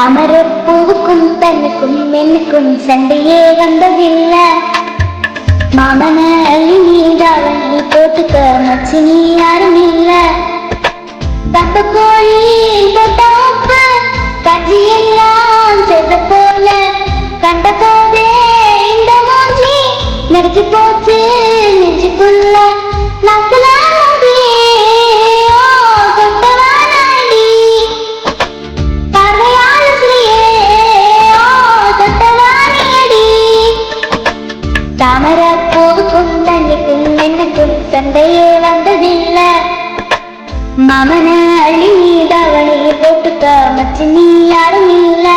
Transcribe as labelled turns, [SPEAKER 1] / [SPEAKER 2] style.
[SPEAKER 1] தாமரப்பூவுக்கும் தன்னுக்கும் என்னுக்கும் சண்டையே வந்ததில்ல. மாமன அள்ளி நீடாவணி போட்டுக்க மச்சினி யாரும் இல்ல. தப்ப கோழி தொட்டாப்பு கஞ்சி எல்லாம் செய்த போல கண்ட போதே இந்த மூஞ்சி நடிச்சு போச்சு நெஞ்சுக்குள்ள. தாமரப்பூவுக்கும் தண்ணிக்கும் என்னுக்கும் சண்டையே வந்ததில்ல. மாமன அள்ளி நீடாவணி போட்டுக்க மச்சினி யாரும் இல்ல.